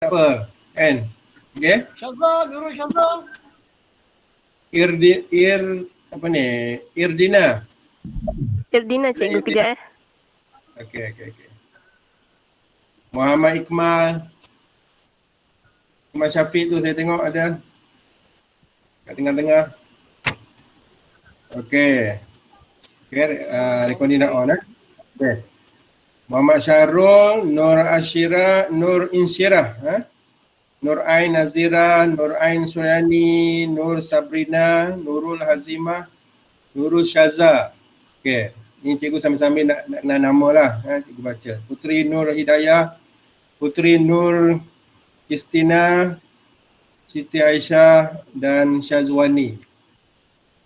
tak apa. Kan? Okay? Syazza, Nurul Syazza. Irdina. Irdina cikgu kejap Okey. Muhammad Iqmal Syafiq tu saya tengok ada kat tengah-tengah. Okey, recording dah on Okey. Muhammad Syarul, Nur Ashira, Nur Insyirah, Nur Ain Nazira, Nur Ain Suryani, Nur Sabrina, Nurul Hazimah, Nurul Syazza. Okey, ni cikgu sambil-sambil nak kenal nama lah, cikgu baca. Putri Nur Hidayah, Putri Nur Kristina, Siti Aisyah dan Syazwani.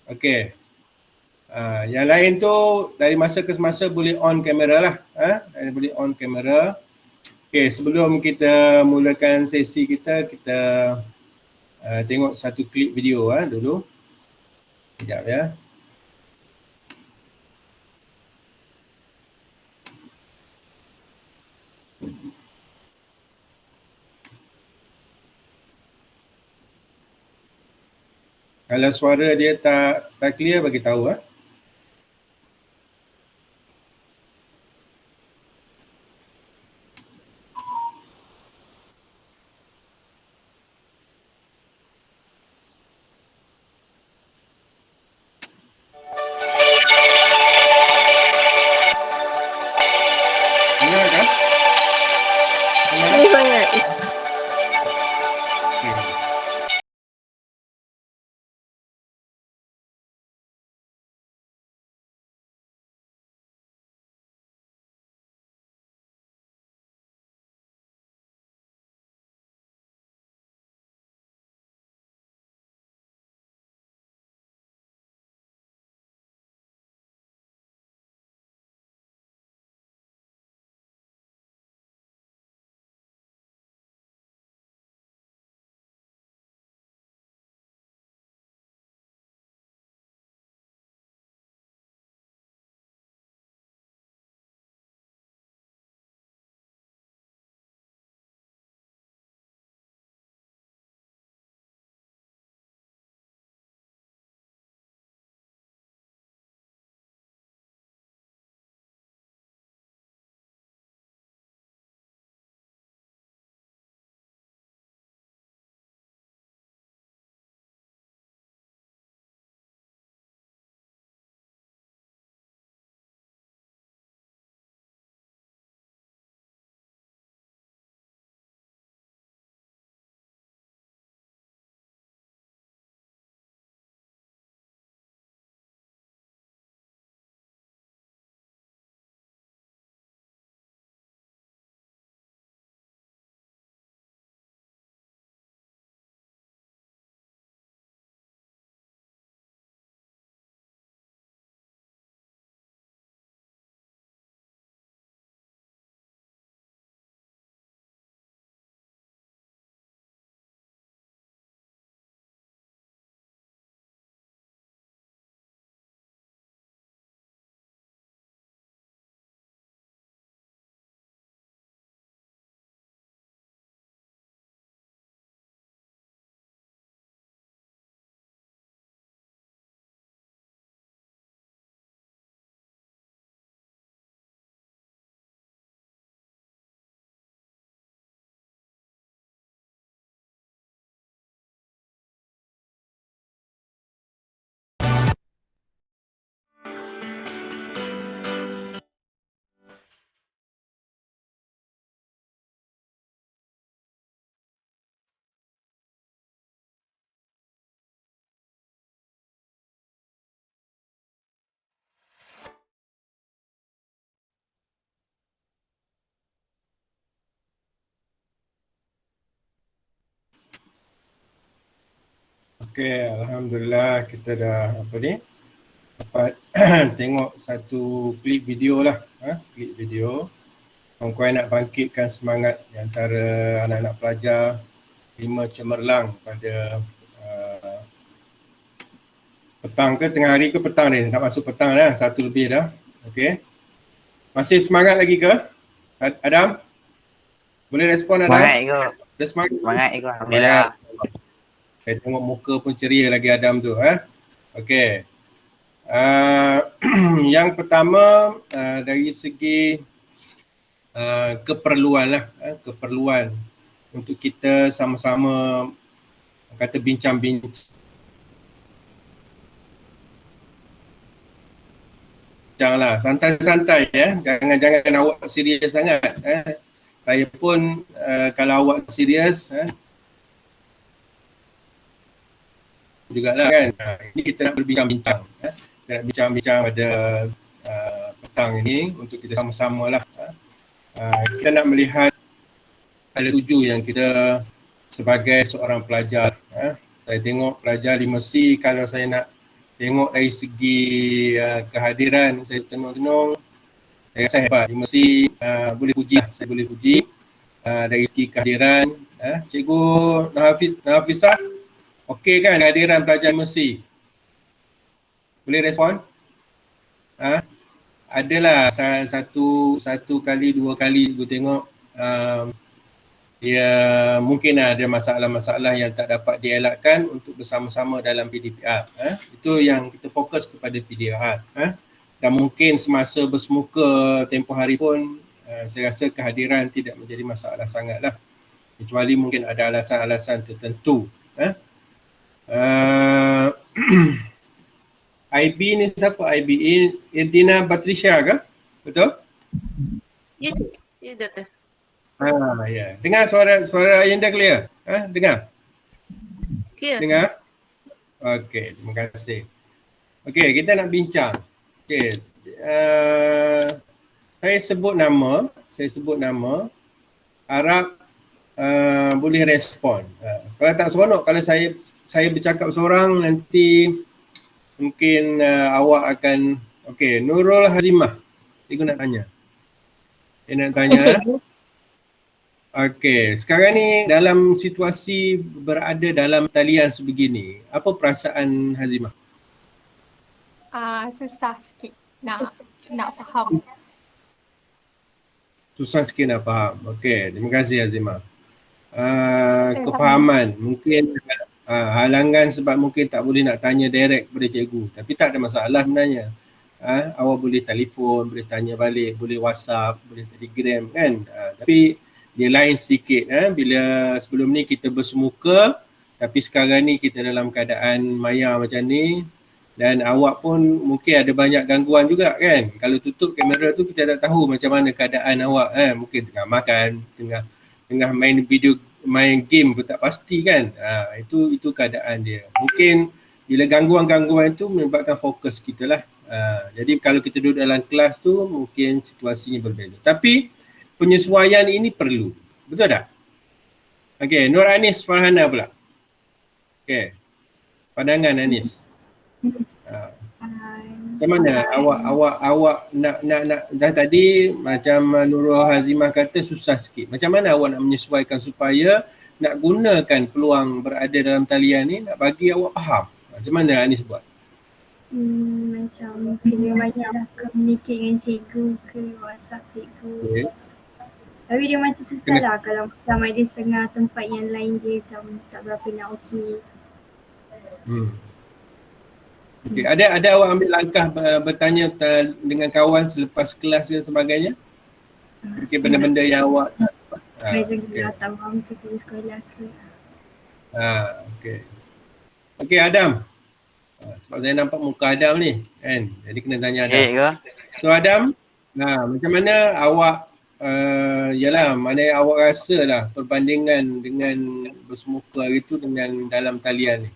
Okey. Yang lain tu dari masa ke semasa boleh on kamera lah. Boleh on kamera. Okey, sebelum kita mulakan sesi kita tengok satu klip video dulu. Sekejap ya. Kalau suara dia tak clear, bagi tahu Dengar kan? Ini sangat. Okey, alhamdulillah kita dah dapat tengok satu klip video lah, klip video. Kawan-kawan nak bangkitkan semangat di antara anak-anak pelajar 5 Cemerlang pada petang ke tengah hari ke petang ni, nak masuk petang dah, 1 lebih dah. Okey. Masih semangat lagi ke? Adam? Boleh respon Adam? Semangat ke? Dah semangat? Semangat Ego. Alhamdulillah. Saya tengok muka pun ceria lagi Adam tu. Okey. Yang pertama dari segi keperluan lah. Keperluan untuk kita sama-sama kata bincang-bincang lah, santai-santai ya. Jangan awak serius sangat. Saya pun kalau awak serius jugalah kan. Ini kita nak berbincang-bincang. Kita nak bincang-bincang pada petang ini untuk kita sama-sama lah. Kita nak melihat ada tuju yang kita sebagai seorang pelajar. Saya tengok pelajar di Mercy, kalau saya nak tengok dari segi kehadiran, saya tenung-tenung, saya rasa hebat. Di Mercy boleh puji, saya boleh puji dari segi kehadiran. Cikgu Nafisah, okey kan kehadiran pelajar Mercy? Boleh respon? Adalah satu kali, dua kali cikgu tengok dia mungkin ada masalah-masalah yang tak dapat dielakkan untuk bersama-sama dalam PDPR. Itu yang kita fokus kepada PDPR. Dan mungkin semasa bersemuka tempoh hari pun saya rasa kehadiran tidak menjadi masalah sangatlah. Kecuali mungkin ada alasan-alasan tertentu. IB ni siapa IB? Irdina Batrisha ke? Betul? Ya, ya doktor. Ya. Dengar suara Ayanda clear? Dengar? Clear. Dengar? Okey, terima kasih. Okey, kita nak bincang. Okey. Saya sebut nama, harap boleh respon. Kalau tak seronok, kalau saya bercakap seorang nanti mungkin awak akan Nurul Hazimah. Cikgu nak tanya. Dia nak tanya. Okey, sekarang ni dalam situasi berada dalam talian sebegini, apa perasaan Hazimah? Susah sikit nak faham. Susah sikit nak faham. Okey, terima kasih Hazimah. Kefahaman, mungkin halangan sebab mungkin tak boleh nak tanya direct kepada cikgu. Tapi tak ada masalah sebenarnya. Awak boleh telefon, boleh tanya balik, boleh WhatsApp, boleh Telegram kan. Tapi dia lain sedikit bila sebelum ni kita bersemuka, tapi sekarang ni kita dalam keadaan maya macam ni dan awak pun mungkin ada banyak gangguan juga kan. Kalau tutup kamera tu kita tak tahu macam mana keadaan awak mungkin tengah makan, tengah main game pun tak pasti kan. Itu keadaan dia. Mungkin bila gangguan-gangguan itu menyebabkan fokus kita lah. Jadi kalau kita duduk dalam kelas tu mungkin situasinya berbeza. Tapi penyesuaian ini perlu. Betul tak? Okey, Nur Anis Farhana pula. Okey. Pandangan Anis. Macam mana awak nak dah tadi macam Nurul Hazimah kata susah sikit. Macam mana awak nak menyesuaikan supaya nak gunakan peluang berada dalam talian ni nak bagi awak faham? Macam mana Anis buat? Macam kena macam communicate dengan cikgu ke WhatsApp cikgu. Okay. Tapi dia macam susah lah kalau macam ada setengah tempat yang lain dia macam tak berapa nak okey. Okay. Ada awak ambil langkah bertanya dengan kawan selepas kelas dan sebagainya? Mungkin benda-benda yang awak macam kita tak faham ke sekolah ke. Okey Adam. Sebab saya nampak muka Adam ni kan. Jadi kena tanya Adam. So Adam, macam mana awak mana awak rasa lah perbandingan dengan bersemuka itu dengan dalam talian ni?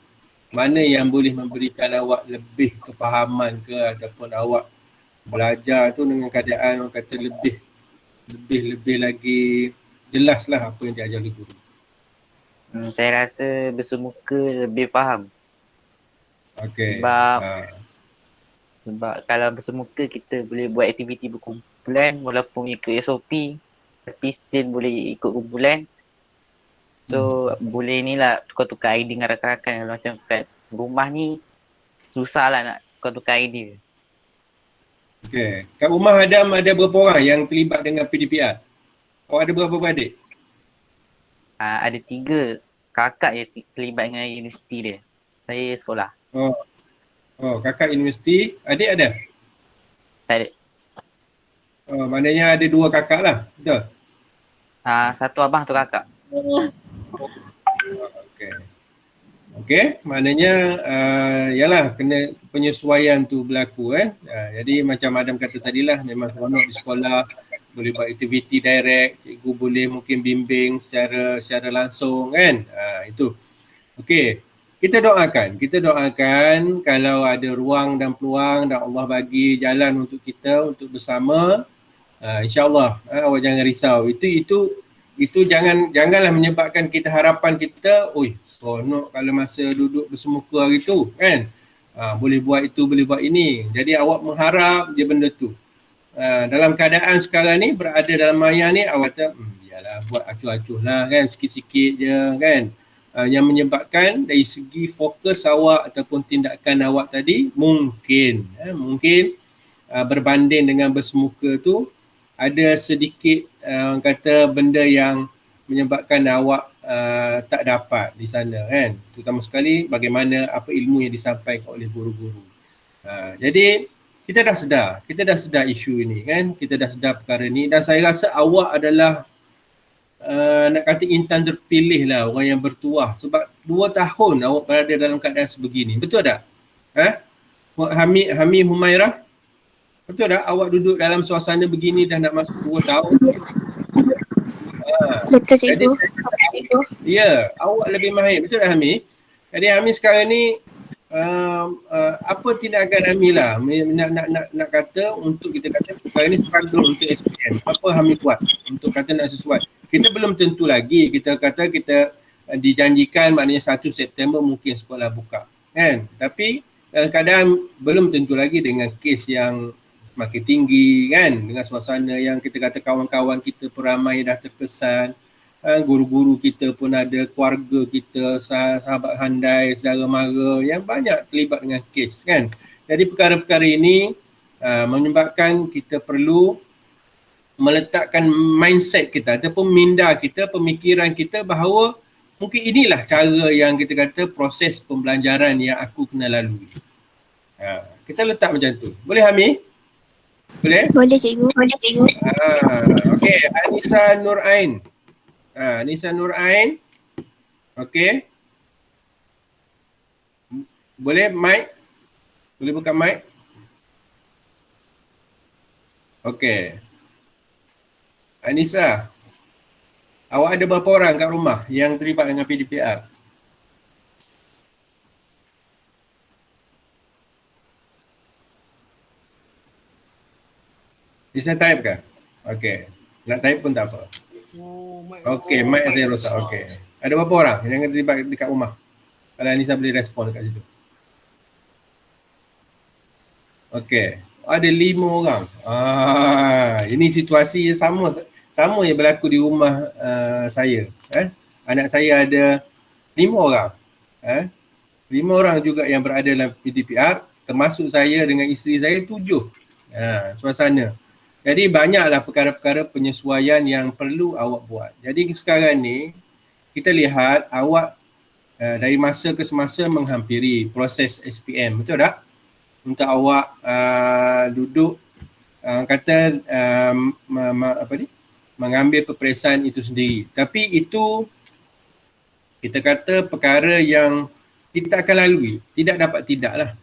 Mana yang boleh memberikan awak lebih kefahaman ke ataupun awak belajar tu dengan keadaan orang kata lebih lagi jelas lah apa yang diajar oleh guru? Saya rasa bersemuka lebih faham. Okey. Sebab kalau bersemuka kita boleh buat aktiviti berkumpulan walaupun ikut SOP tapi still boleh ikut kumpulan. So boleh ni lah tukar-tukar idea dengan rakan-rakan. Macam kat rumah ni susah lah nak tukar-tukar idea. Okey. Kat rumah Adam ada berapa orang yang terlibat dengan PDPR? Awak ada berapa adik? ada 3 kakak yang terlibat dengan universiti dia. Saya sekolah. Oh, kakak universiti, adik ada? Tak ada. Oh, maknanya ada 2 kakak lah, betul? Satu abang, satu kakak. Okey. Okey, maknanya yalah kena penyesuaian tu berlaku jadi macam Adam kata tadilah, memang seronok di sekolah, boleh buat aktiviti direct, cikgu boleh mungkin bimbing secara langsung kan. Itu. Okey. Kita doakan kalau ada ruang dan peluang dan Allah bagi jalan untuk kita untuk bersama, insya-Allah awak jangan risau. Itu janganlah menyebabkan kita harapan kita, oi, seronok kalau masa duduk bersemuka hari tu kan. Boleh buat itu, boleh buat ini. Jadi awak mengharap je benda tu. Dalam keadaan sekarang ni, berada dalam maya ni, awak kata, yalah buat acuh-acuh lah kan, sikit-sikit je kan. Yang menyebabkan dari segi fokus awak ataupun tindakan awak tadi, mungkin berbanding dengan bersemuka tu, ada sedikit orang kata benda yang menyebabkan awak tak dapat di sana kan. Terutama sekali bagaimana apa ilmu yang disampaikan oleh guru-guru. Jadi kita dah sedar isu ini kan. Kita dah sedar perkara ni dan saya rasa awak adalah nak kata intan terpilih lah, orang yang bertuah sebab 2 tahun awak berada dalam keadaan sebegini. Betul tak? Hami Humairah, betul tak awak duduk dalam suasana begini dah nak masuk 2 tahun? Betul cikgu. Ya, awak lebih mahir. Betul tak Hami? Jadi Hami sekarang ni apa tindakan Hami lah nak kata untuk kita kata sekarang ni struggle untuk SPM. Apa Hami buat untuk kata nak sesuai? Kita belum tentu lagi. Kita kata kita dijanjikan maknanya 1 September mungkin sekolah buka. Kan? Tapi dalam keadaan belum tentu lagi dengan kes yang makin tinggi kan, dengan suasana yang kita kata kawan-kawan kita peramai dah terkesan, guru-guru kita pun ada, keluarga kita, sahabat handai, saudara mara yang banyak terlibat dengan kes kan. Jadi perkara-perkara ini menyebabkan kita perlu meletakkan mindset kita ataupun minda kita, pemikiran kita bahawa mungkin inilah cara yang kita kata proses pembelajaran yang aku kena lalui. Kita letak macam tu. Boleh Hami? Boleh? Boleh cikgu. Okey, Anissa Nur Ain. Anissa Nur Ain. Okey. Boleh mic? Boleh buka mic? Okey. Anissa, awak ada berapa orang kat rumah yang terlibat dengan PDPR? Bisa type ke? Okey. Nak type pun tak apa. Okey, mic saya rosak. Okey. Ada berapa orang yang terlibat dekat rumah? Kalau Anissa boleh respon dekat situ. Okey. Ada 5 orang. Ini situasi yang sama yang berlaku di rumah saya. Anak saya ada 5 orang. 5 orang juga yang berada dalam PDPR, termasuk saya dengan isteri saya 7. Suasana. Jadi banyaklah perkara-perkara penyesuaian yang perlu awak buat. Jadi sekarang ni kita lihat awak dari masa ke semasa menghampiri proses SPM, betul tak? Untuk awak duduk mengambil peperiksaan itu sendiri. Tapi itu kita kata perkara yang kita akan lalui, tidak dapat tidaklah.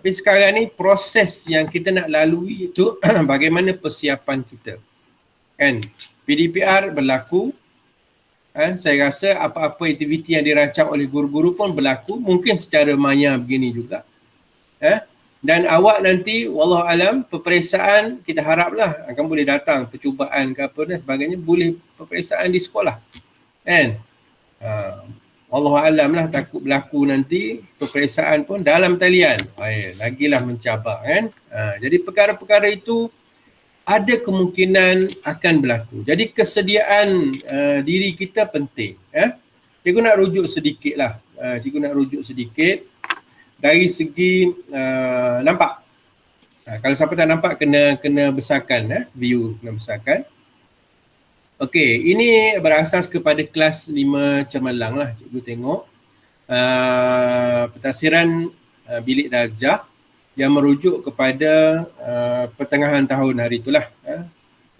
Tapi sekarang ni proses yang kita nak lalui itu bagaimana persiapan kita. Kan? PDPR berlaku. Saya rasa apa-apa aktiviti yang dirancang oleh guru-guru pun berlaku. Mungkin secara maya begini juga. Dan awak nanti, wallahu alam, peperiksaan kita haraplah akan boleh datang percubaan ke apa dan sebagainya, boleh peperiksaan di sekolah. Kan? Wallahu alam lah, takut berlaku nanti peperiksaan pun dalam talian. Lagilah mencabar kan. Jadi perkara-perkara itu ada kemungkinan akan berlaku. Jadi kesediaan diri kita penting. Cikgu nak rujuk sedikit lah. Dari segi nampak. Kalau siapa tak nampak kena besarkan view, kena besarkan. Okey, ini berasas kepada kelas 5 cemerlang lah cikgu tengok. Pentafsiran bilik darjah yang merujuk kepada pertengahan tahun hari itulah.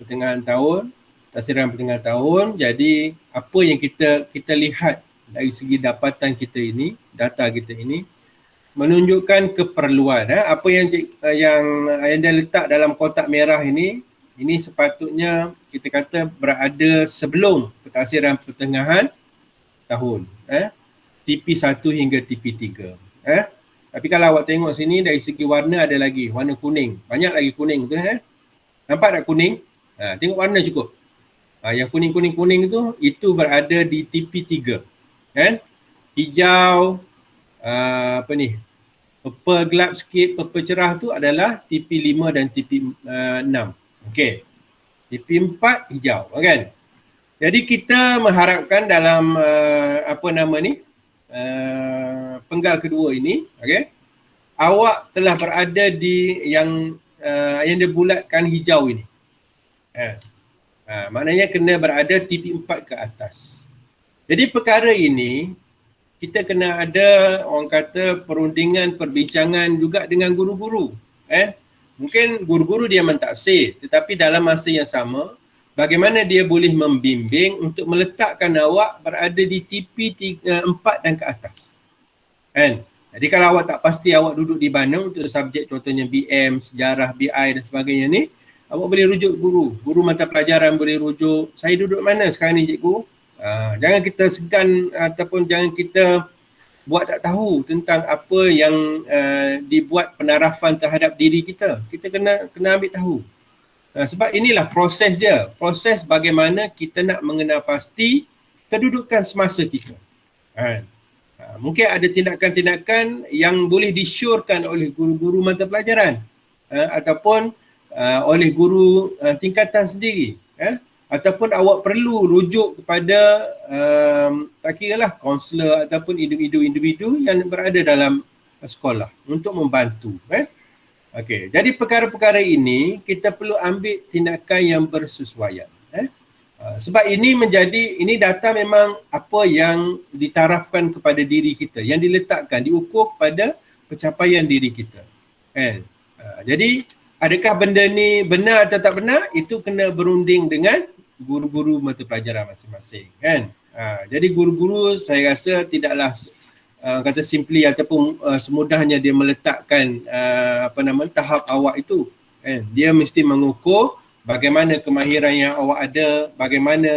Pertengahan tahun, pentafsiran pertengahan tahun. Jadi apa yang kita lihat dari segi dapatan kita ini, data kita ini menunjukkan keperluan. Apa yang anda letak dalam kotak merah ini sepatutnya kita kata berada sebelum pentafsiran pertengahan tahun. TP1 hingga TP3. Tapi kalau awak tengok sini dari segi warna ada lagi, warna kuning. Banyak lagi kuning tu. Nampak tak kuning? Tengok warna cukup. Yang kuning-kuning-kuning tu, itu berada di TP3. Kan? Hijau, purple gelap sikit, purple cerah tu adalah TP5 dan TP6. Okey. TP4 hijau, kan? Jadi kita mengharapkan dalam penggal kedua ini, okey, awak telah berada di yang dibulatkan hijau ini. Maknanya kena berada TP4 ke atas. Jadi perkara ini kita kena ada orang kata perundingan, perbincangan juga dengan guru-guru. Mungkin guru-guru dia mentafsir, tetapi dalam masa yang sama bagaimana dia boleh membimbing untuk meletakkan awak berada di TP4 dan ke atas. Jadi kalau awak tak pasti awak duduk di mana untuk subjek contohnya BM, sejarah, BI dan sebagainya ni, awak boleh rujuk guru mata pelajaran boleh rujuk, saya duduk mana sekarang ni cikgu? Jangan kita segan ataupun jangan kita buat tak tahu tentang apa yang dibuat penarafan terhadap diri kita. Kita kena ambil tahu. Sebab inilah proses dia. Proses bagaimana kita nak mengenal pasti kedudukan semasa kita. Mungkin ada tindakan-tindakan yang boleh disyorkan oleh guru-guru mata pelajaran ataupun oleh guru tingkatan sendiri. Ataupun awak perlu rujuk kepada tak kiralah kaunselor ataupun individu-individu yang berada dalam sekolah untuk membantu. Okey, jadi perkara-perkara ini kita perlu ambil tindakan yang bersesuaian. Sebab ini data memang apa yang ditarafkan kepada diri kita, yang diletakkan, diukur kepada pencapaian diri kita. Jadi adakah benda ni benar atau tak benar, itu kena berunding dengan guru-guru mata pelajaran masing-masing, kan? Jadi guru-guru saya rasa tidaklah kata simply ataupun semudahnya dia meletakkan tahap awak itu, kan? Dia mesti mengukur bagaimana kemahiran yang awak ada, bagaimana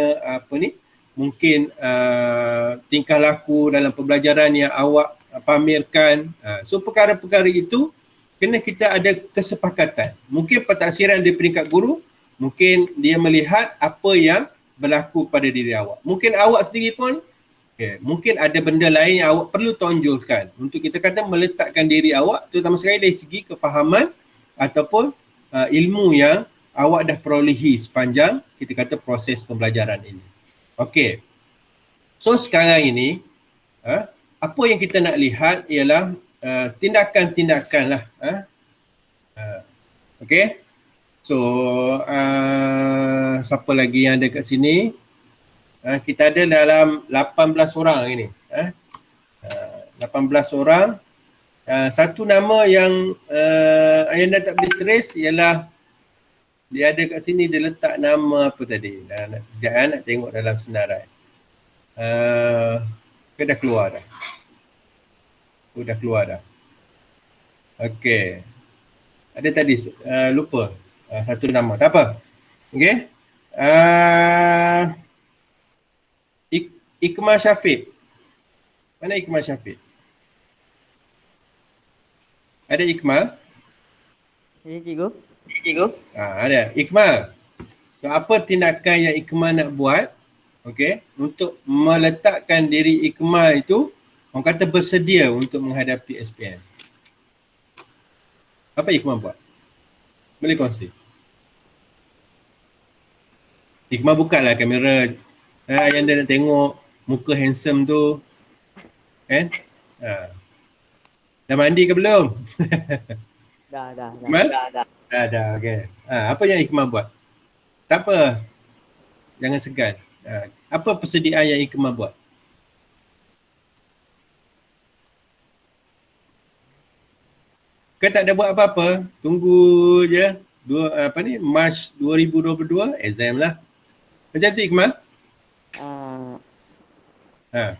mungkin tingkah laku dalam pembelajaran yang awak pamerkan. So perkara-perkara itu kena kita ada kesepakatan. Mungkin pentafsiran di peringkat guru, mungkin dia melihat apa yang berlaku pada diri awak. Mungkin awak sendiri pun, mungkin ada benda lain yang awak perlu tonjolkan untuk kita kata meletakkan diri awak, terutama sekali dari segi kefahaman ataupun ilmu yang awak dah perolehi sepanjang kita kata proses pembelajaran ini. Okey. So sekarang ini, apa yang kita nak lihat ialah tindakan-tindakan lah. Okey. So, siapa lagi yang ada kat sini? Kita ada dalam 18 orang ini. 18 orang. Satu nama yang anda tak boleh trace ialah dia ada kat sini, dia letak nama apa tadi. Sekejap nak tengok dalam senarai. Dah keluar dah. Dah keluar dah. Okey. Ada tadi, lupa. Satu nama, tak apa. Okey. Ikmal Syafiq. Mana Ikmal Syafiq? Ada Ikmal? Ya, cikgu. Ada. Ikmal. So apa tindakan yang Ikmal nak buat, okey, untuk meletakkan diri Ikmal itu, orang kata bersedia untuk menghadapi SPM. Apa Ikmal buat? Boleh kongsi. Ikmal bukalah kamera. Yang dia nak tengok muka handsome tu. Kan? Dah mandi ke belum? Dah. Ikmal? Dah, okey. Apa yang Ikmal buat? Tak apa. Jangan segan. Apa persediaan yang Ikmal buat? Ke tak ada buat apa-apa. Tunggu je. Mac 2022 exam lah. Macam tu Ikmal? Ha.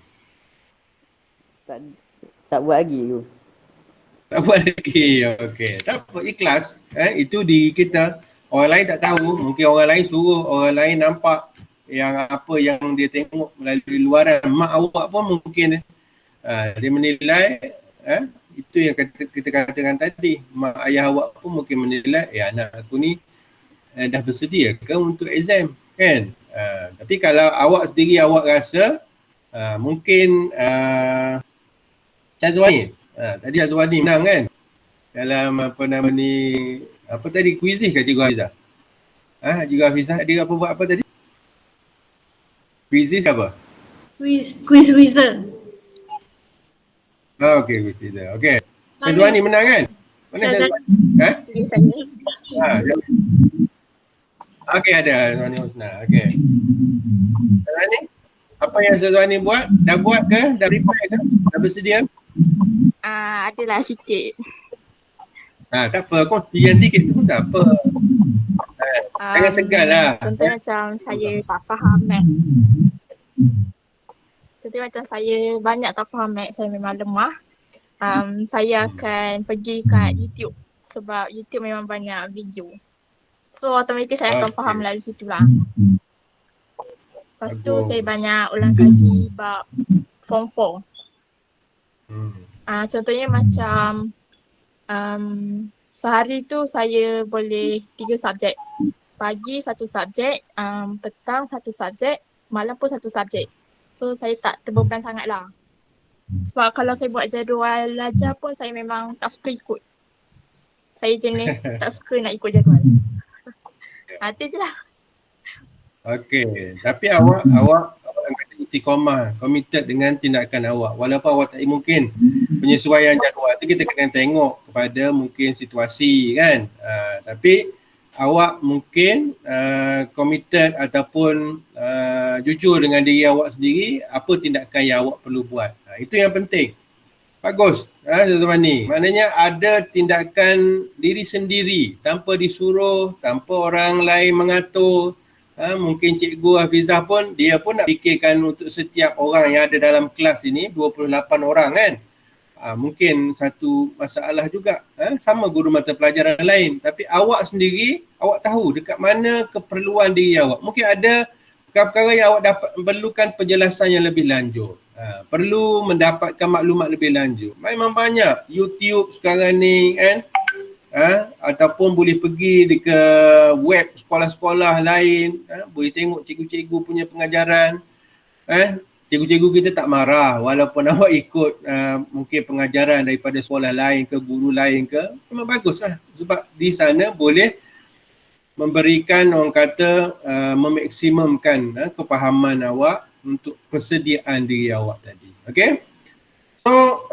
Tak buat lagi tu. Tak buat lagi. Okey. Tak apa, ikhlas. Itu diri kita. Orang lain tak tahu. Mungkin orang lain suruh, orang lain nampak yang apa yang dia tengok melalui luaran. Mak awak pun mungkin dia menilai, itu yang kita katakan tadi. Mak ayah awak pun mungkin menilai, anak aku ni dah bersedia ke untuk exam, kan? Tapi kalau awak sendiri awak rasa mungkin Syazwani, tadi Syazwani menang kan dalam apa tadi, kuisis ke Cikgu Hafizah? Cikgu Hafizah dia buat apa tadi? Kuisis apa? Quiz wizard. Okey, kuisis dia. Okey. Syazwani menang kan? Mana Syazwani? Okey, ada Syazwani Husna. Okey. Syazwani, apa yang Syazwani buat? Dah buat ke? Dah prepare ke? Dah bersedia? Adalah sikit. Tak apa, kongsikan sikit tu pun tak apa. Jangan segan lah. Contohnya macam saya tak faham Mac. Contohnya macam saya banyak tak faham Mac, saya memang lemah. Saya akan pergi kat YouTube sebab YouTube memang banyak video. So automatik saya akan faham melalui situ lah. Lepas tu saya banyak ulang kaji bab form 4. Contohnya macam sehari tu saya boleh 3 subjek. Pagi 1 subjek, petang 1 subjek, malam pun 1 subjek. So saya tak terbeban sangat lah. Sebab kalau saya buat jadual belajar pun saya memang tak suka ikut. Saya jenis tak suka nak ikut jadual. Itu je lah. Okey, tapi awak kata istiqamah, committed dengan tindakan awak. Walaupun awak tak mungkin penyesuaian jadual tu kita kena tengok kepada mungkin situasi kan. Tapi awak mungkin committed ataupun jujur dengan diri awak sendiri apa tindakan yang awak perlu buat. Itu yang penting. Bagus, teman-teman ni. Maknanya ada tindakan diri sendiri tanpa disuruh, tanpa orang lain mengatur. Mungkin Cikgu Hafizah pun, dia pun nak fikirkan untuk setiap orang yang ada dalam kelas ini, 28 orang kan. Mungkin satu masalah juga. Sama guru mata pelajaran lain. Tapi awak sendiri, awak tahu dekat mana keperluan diri awak. Mungkin ada perkara-perkara yang awak dapat perlukan penjelasan yang lebih lanjut. Perlu mendapatkan maklumat lebih lanjut. Memang banyak YouTube sekarang ni kan. Ataupun boleh pergi ke web sekolah-sekolah lain. Boleh tengok cikgu-cikgu punya pengajaran. Cikgu-cikgu kita tak marah walaupun awak ikut mungkin pengajaran daripada sekolah lain ke, guru lain ke. Memang bagus lah. Sebab di sana boleh memberikan, orang kata, memaksimumkan kepahaman awak untuk persediaan diri awak tadi. Okay? So,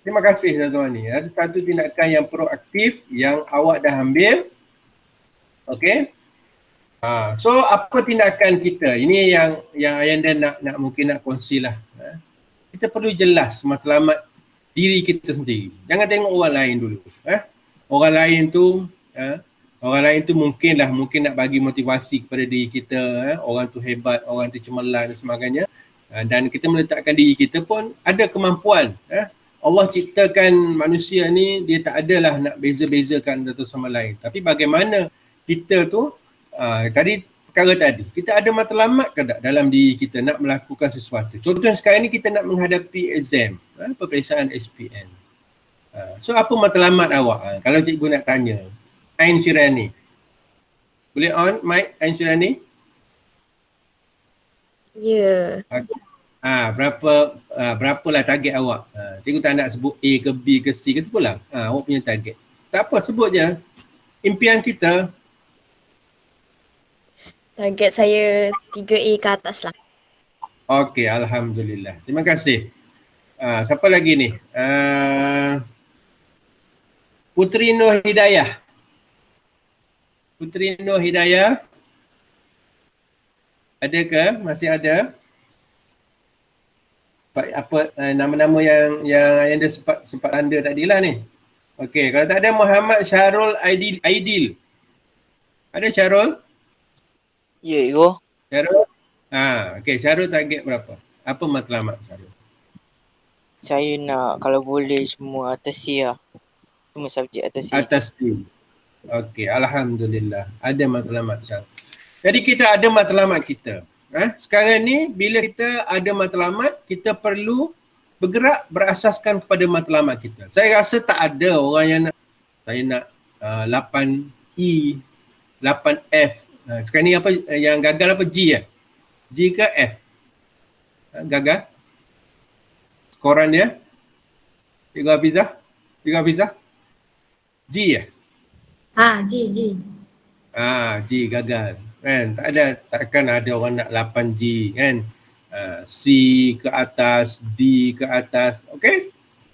terima kasih tuan-tuan ni. Ada satu tindakan yang proaktif yang awak dah ambil. Okay? So, apa tindakan kita? Ini yang Ayanda nak mungkin nak kongsi lah. Kita perlu jelas matlamat diri kita sendiri. Jangan tengok orang lain dulu. Orang lain tu mungkin nak bagi motivasi kepada diri kita. Orang tu hebat, orang tu cemerlang dan sebagainya. Dan kita meletakkan diri kita pun ada kemampuan. Allah ciptakan manusia ni, dia tak adalah nak beza-bezakan satu sama lain. Tapi bagaimana kita tu, tadi perkara tadi, kita ada matlamat ke tak dalam diri kita nak melakukan sesuatu. Contohnya sekarang ni kita nak menghadapi exam, peperiksaan SPM. So apa matlamat awak? Kalau cikgu nak tanya, Ain Syirani. Boleh on mic Ain Syirani? Ya. Berapalah target awak? Cikgu tak nak sebut A ke B ke C ke tu pula. Awak punya target. Tak apa, sebut je. Impian kita. Target saya 3A ke atas lah. Okey, alhamdulillah. Terima kasih. Siapa lagi ni? Putri Nur Hidayah. Putri Nur Hidayah. Ada ke? Masih ada? Apa nama-nama yang dia sempat anda tadilah ni. Okey, kalau tak ada Muhammad Syarul Aidil. Ada Syarul? Ya, Ego. Syarul? Okey, Syarul target berapa? Apa matlamat Syarul? Saya nak kalau boleh semua atas C lah. Semua subjek atas C. Atas C. Okey, alhamdulillah. Ada matlamat Syarul. Jadi kita ada matlamat kita. Sekarang ni bila kita ada matlamat, kita perlu bergerak berasaskan kepada matlamat kita. Saya rasa tak ada orang yang nak, saya nak 8E, 8F. Sekarang ni apa yang gagal apa? G ya? G ke F? Gagal? Skoran dia? Cikgu Hafizah? G ya? G. G gagal. Kan? Takkan ada orang nak 8G kan? C ke atas, D ke atas. Okey?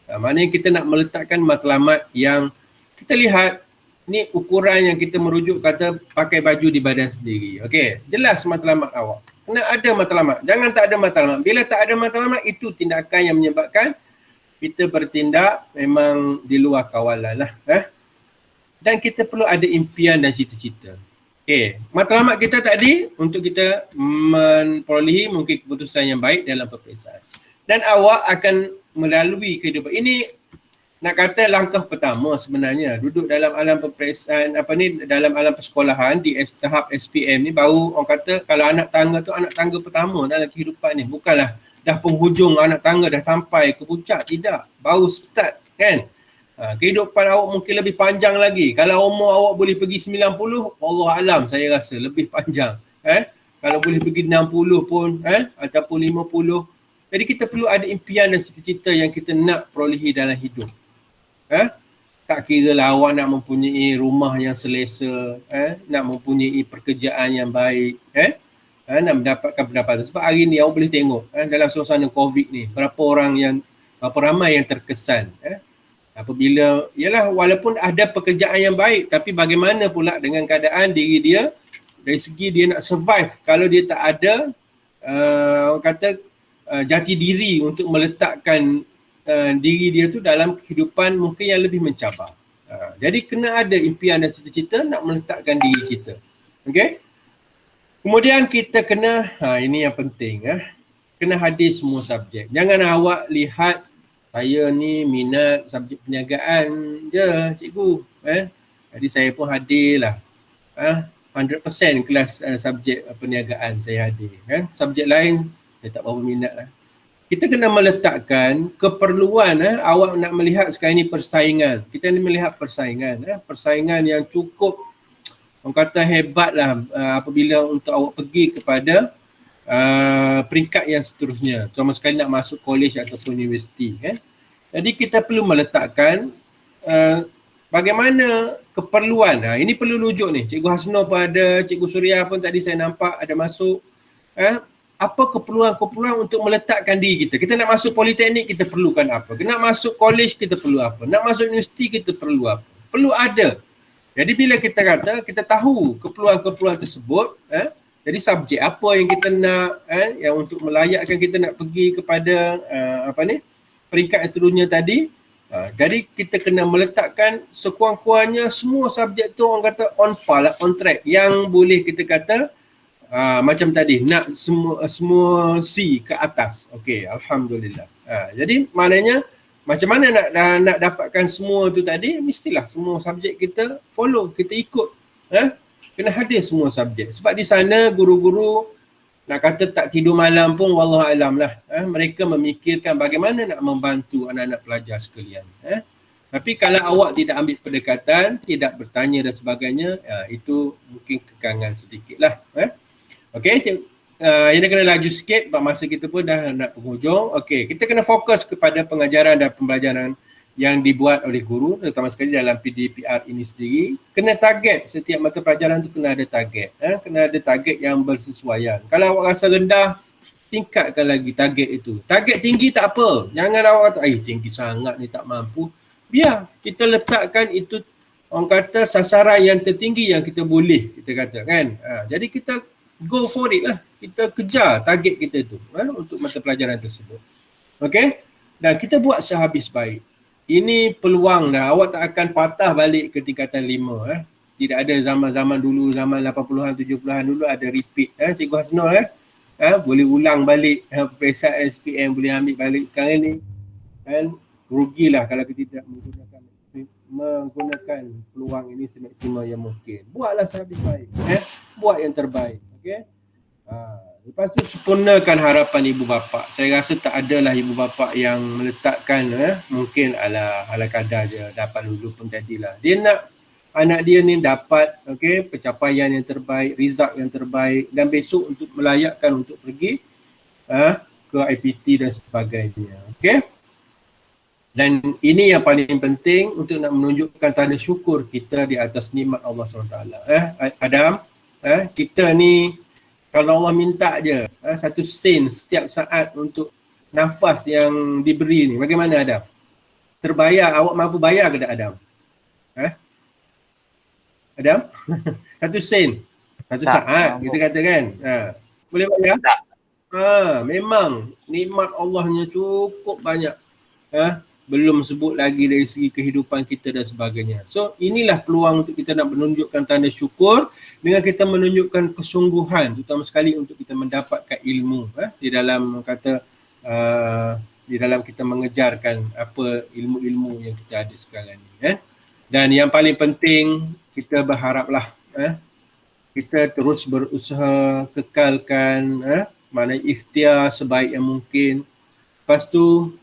Maknanya kita nak meletakkan matlamat yang kita lihat ni ukuran yang kita merujuk kata pakai baju di badan sendiri. Okey, jelas matlamat awak. Kena ada matlamat. Jangan tak ada matlamat. Bila tak ada matlamat, itu tindakan yang menyebabkan kita bertindak memang di luar kawalan lah. Dan kita perlu ada impian dan cita-cita. Okey, matlamat kita tadi untuk kita memperolehi mungkin keputusan yang baik dalam peperiksaan. Dan awak akan melalui kehidupan. Ini nak kata langkah pertama sebenarnya. Duduk dalam alam peperiksaan, dalam alam persekolahan di tahap SPM ni baru orang kata kalau anak tangga tu anak tangga pertama dalam kehidupan ni. Bukanlah dah penghujung anak tangga dah sampai ke puncak. Tidak. Baru start kan. Kehidupan awak mungkin lebih panjang lagi. Kalau umur awak boleh pergi 90, Allah alam saya rasa lebih panjang. Kalau boleh pergi 60 pun ataupun 50. Jadi kita perlu ada impian dan cita-cita yang kita nak perolehi dalam hidup. Tak kira lah awak nak mempunyai rumah yang selesa, nak mempunyai pekerjaan yang baik, nak mendapatkan pendapatan. Sebab hari ni awak boleh tengok dalam suasana COVID ni, berapa ramai yang terkesan. Apabila, yalah walaupun ada pekerjaan yang baik, tapi bagaimana pula dengan keadaan diri dia, dari segi dia nak survive kalau dia tak ada orang kata jati diri untuk meletakkan diri dia tu dalam kehidupan mungkin yang lebih mencabar. Jadi kena ada impian dan cita-cita nak meletakkan diri kita. Okey? Kemudian kita kena, ini yang penting, kena hadir semua subjek. Jangan awak lihat saya ni minat subjek perniagaan je cikgu. Jadi saya pun hadirlah 100% kelas subjek perniagaan saya hadir. Subjek lain saya tak berapa minat lah. Kita kena meletakkan keperluan. Awak nak melihat sekarang ni persaingan. Kita ni melihat persaingan. Persaingan yang cukup orang kata hebat lah apabila untuk awak pergi kepada peringkat yang seterusnya. Terutama sekali nak masuk college ataupun universiti. Jadi kita perlu meletakkan bagaimana keperluan. Ini perlu rujuk ni. Cikgu Hasno pun ada, Cikgu Suria pun tadi saya nampak ada masuk. Apa keperluan-keperluan untuk meletakkan diri kita. Kita nak masuk politeknik, kita perlukan apa. Nak masuk college, kita perlu apa. Nak masuk universiti, kita perlu apa. Perlu ada. Jadi bila kita kata, kita tahu keperluan-keperluan tersebut, jadi subjek apa yang kita nak, yang untuk melayakkan kita nak pergi kepada peringkat yang seterusnya tadi. Jadi kita kena meletakkan sekurang-kurangnya semua subjek tu orang kata on par lah, on track. Yang boleh kita kata macam tadi, nak semua C ke atas. Okey, alhamdulillah. Jadi maknanya macam mana nak dapatkan semua tu tadi, mestilah semua subjek kita follow, kita ikut. Kena hadir semua subjek. Sebab di sana guru-guru nak kata tak tidur malam pun wallahualam lah. Mereka memikirkan bagaimana nak membantu anak-anak pelajar sekalian. Tapi kalau awak tidak ambil pendekatan, tidak bertanya dan sebagainya, itu mungkin kekangan sedikit lah. Okey, ini kena laju sikit sebab masa kita pun dah nak penghujung. Okey, kita kena fokus kepada pengajaran dan pembelajaran yang dibuat oleh guru, terutama sekali dalam PDPR ini sendiri. Kena target, setiap mata pelajaran tu kena ada target. Kena ada target yang bersesuaian. Kalau awak rasa rendah, tingkatkan lagi target itu. Target tinggi tak apa. Jangan awak kata, tinggi sangat ni tak mampu. Biar kita letakkan itu, orang kata sasaran yang tertinggi yang kita boleh, kita kata kan. Jadi kita go for it lah. Kita kejar target kita tu untuk mata pelajaran tersebut. Okay? Dan kita buat sehabis baik. Ini peluang dah. Awak tak akan patah balik ke tingkatan 5. Tidak ada zaman-zaman dulu, zaman 80-an, 70-an dulu ada repeat. Cikgu Hasnul boleh ulang balik peperiksaan SPM, boleh ambil balik sekarang ni. Rugilah kalau kita tidak menggunakan peluang ini semaksimal yang mungkin. Buatlah sehabis baik. Buat yang terbaik. Okay? Lepas tu sempurnakan harapan ibu bapa. Saya rasa tak adalah ibu bapa yang meletakkan mungkin ala kadar je dapat lulu pun jadilah. Dia nak anak dia ni dapat pencapaian yang terbaik, result yang terbaik dan besok untuk melayakkan untuk pergi ke IPT dan sebagainya. Okay? Dan ini yang paling penting untuk nak menunjukkan tanda syukur kita di atas nikmat Allah SWT. Adam, kita ni kalau Allah minta je 1 sen setiap saat untuk nafas yang diberi ni, bagaimana Adam? Terbayar, awak mampu bayar ke tak Adam? Adam? 1 sen, 1 saat kita kata kan? Boleh bayar? Tak. Memang nikmat Allahnya cukup banyak. Belum sebut lagi dari segi kehidupan kita dan sebagainya. So inilah peluang untuk kita nak menunjukkan tanda syukur dengan kita menunjukkan kesungguhan, terutama sekali untuk kita mendapatkan ilmu di dalam di dalam kita mengejarkan apa ilmu-ilmu yang kita ada sekarang ni. Dan yang paling penting kita berharaplah kita terus berusaha kekalkan mana ikhtiar sebaik yang mungkin. Lepas tu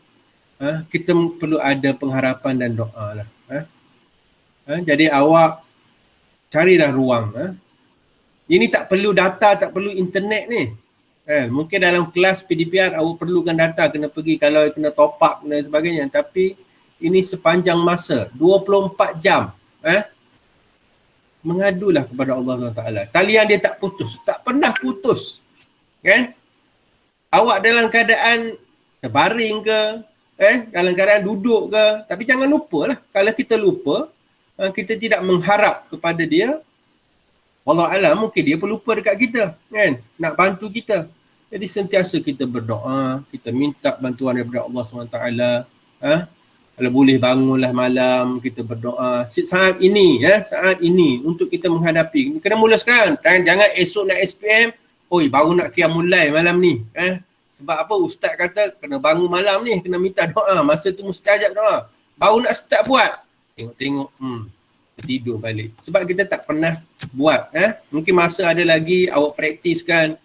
kita perlu ada pengharapan dan doa lah. Jadi awak carilah ruang. Ini tak perlu data, tak perlu internet ni. Mungkin dalam kelas PDPR awak perlukan data, kena pergi kalau kena top up dan sebagainya. Tapi ini sepanjang masa, 24 jam. Mengadulah kepada Allah SWT. Talian dia tak putus, tak pernah putus. Kan? Awak dalam keadaan terbaring ke, dalam keadaan duduk ke, tapi jangan lupa lah, kalau kita lupa, kita tidak mengharap kepada dia, wallahualam mungkin dia pelupa dekat kita, kan, nak bantu kita. Jadi sentiasa kita berdoa, kita minta bantuan daripada Allah SWT. Kalau boleh bangunlah malam, kita berdoa. Saat ini, saat ini untuk kita menghadapi, kena mula sekarang, jangan esok nak SPM, baru nak qiyamul lail malam ni. Sebab apa? Ustaz kata kena bangun malam ni, kena minta doa. Masa tu mustajab doa. Baru nak start buat. Tengok-tengok, tidur balik. Sebab kita tak pernah buat. Mungkin masa ada lagi, awak praktiskan.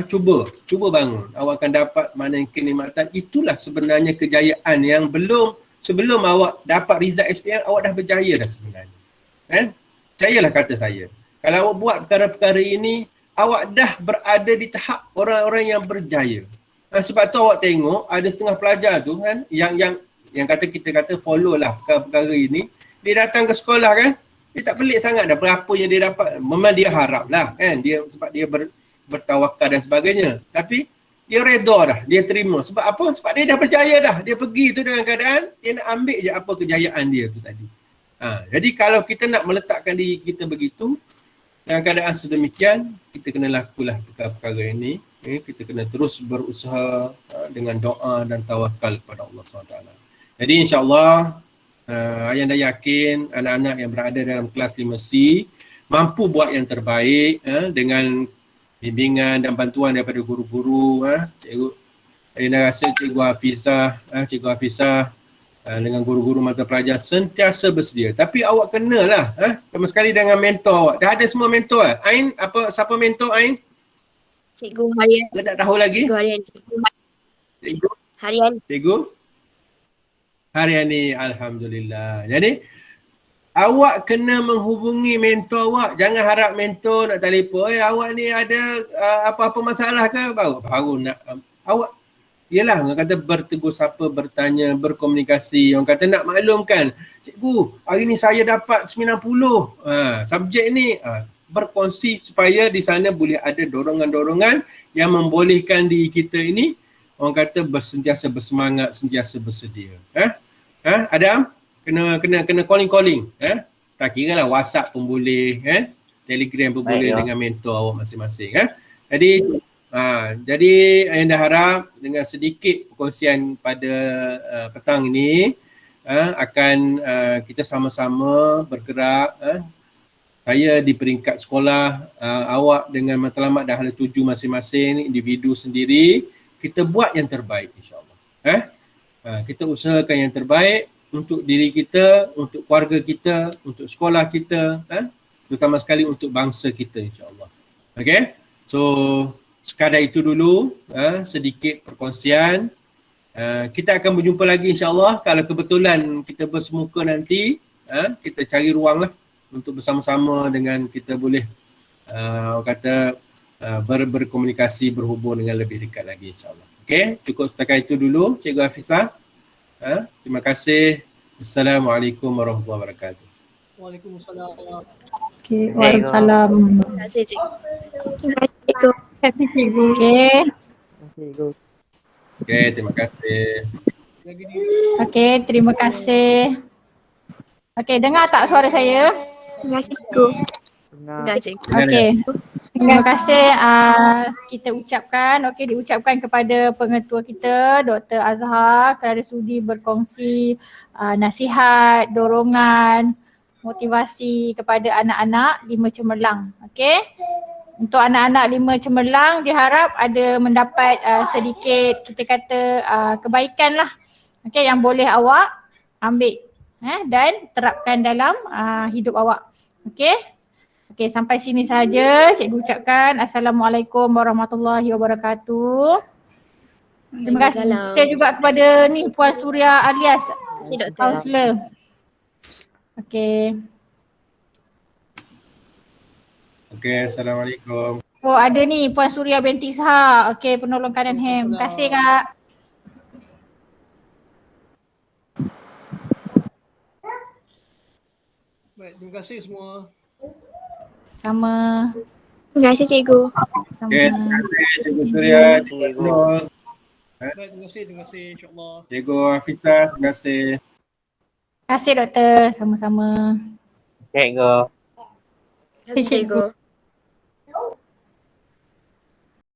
Cuba bangun. Awak akan dapat mana yang kenikmatan. Itulah sebenarnya kejayaan yang sebelum awak dapat result SPM, awak dah berjaya dah sebenarnya. Percayalah kata saya. Kalau awak buat perkara-perkara ini, awak dah berada di tahap orang-orang yang berjaya. Sebab tu awak tengok ada setengah pelajar tu kan yang kita kata follow lah perkara-perkara ini. Dia datang ke sekolah kan, dia tak pelik sangat dah berapa yang dia dapat. Memang dia harap lah kan, sebab dia bertawakal dan sebagainya. Tapi dia reda dah, dia terima. Sebab apa? Sebab dia dah berjaya dah. Dia pergi tu dengan keadaan dia nak ambil je apa kejayaan dia tu tadi. Jadi kalau kita nak meletakkan diri kita begitu, dalam keadaan sedemikian, kita kena lakulah perkara-perkara ini. Kita kena terus berusaha dengan doa dan tawakal kepada Allah SWT. Jadi insyaAllah, Ayanda yakin anak-anak yang berada dalam kelas 5C mampu buat yang terbaik dengan bimbingan dan bantuan daripada guru-guru. Ayanda rasa Cikgu Hafizah dengan guru-guru mata pelajar sentiasa bersedia. Tapi awak kenalah sama sekali dengan mentor awak. Dah ada semua mentor Ain, siapa mentor Ain? Cikgu harian. Dia tak tahu lagi? Cikgu harian. Cikgu? Harian. Cikgu? Hariani, alhamdulillah. Jadi awak kena menghubungi mentor awak. Jangan harap mentor nak telefon. Awak ni ada apa-apa masalah ke? Baru nak. Awak yelah, orang kata bertegur sapa, bertanya, berkomunikasi. Orang kata nak maklumkan, cikgu, hari ni saya dapat 90 subjek ni. Berkongsi supaya di sana boleh ada dorongan-dorongan yang membolehkan diri kita ini, orang kata sentiasa bersemangat, sentiasa bersedia. Adam, kena calling-calling. Tak kira lah WhatsApp pun boleh. Telegram pun Baik, boleh ya. dengan mentor awak masing-masing. Jadi Ayanda harap dengan sedikit perkongsian pada petang ini akan kita sama-sama bergerak. Saya di peringkat sekolah, awak dengan matlamat dah hala tuju masing-masing, individu sendiri, kita buat yang terbaik insya-Allah. Kita usahakan yang terbaik untuk diri kita, untuk keluarga kita, untuk sekolah kita, terutama sekali untuk bangsa kita insya-Allah. Okey. So sekadar itu dulu sedikit perkongsian. Kita akan berjumpa lagi insya-Allah kalau kebetulan kita bersemuka nanti, kita cari ruang lah untuk bersama-sama dengan kita boleh berkomunikasi, berhubung dengan lebih dekat lagi insya-Allah. Okey, cukup setakat itu dulu Cikgu Hafizah. Terima kasih. Assalamualaikum warahmatullahi wabarakatuh. Waalaikumsalam. Okey, waalaikumsalam. Terima kasih cikgu. Terima kasih cikgu. Okey. Okey, terima kasih. Jaga diri. Okey, terima kasih. Okey, dengar tak suara saya? Terima kasih cikgu. Terima kasih cikgu. Okey. Terima kasih kita ucapkan, diucapkan kepada pengetua kita Dr. Azhar kerana sudi berkongsi nasihat, dorongan, motivasi kepada anak-anak 5 Cemerlang. Okey. Untuk anak-anak 5 Cemerlang diharap ada mendapat sedikit kita kata kebaikan lah. Okey, yang boleh awak ambil dan terapkan dalam hidup awak. Okey. Okey, sampai sini sahaja cikgu ucapkan Assalamualaikum warahmatullahi wabarakatuh. Terima kasih Waalaikumsalam. juga kepada ni Puan Suria alias Terima kasih doktor. Kaunselor. Okey. Okey, Assalamualaikum. Oh, ada ni Puan Suria binti Ishak. Okey, penolong kanan Ham. Terima kasih Kak. Baik, terima kasih semua. Sama. Terima kasih cikgu. Okey, terima kasih Cikgu Suria, Cikgu Nur, Baik, terima kasih insya-Allah. Cikgu Hafizah, terima kasih. Terima kasih doktor. Sama-sama. Cikgu. Terima kasih cikgu.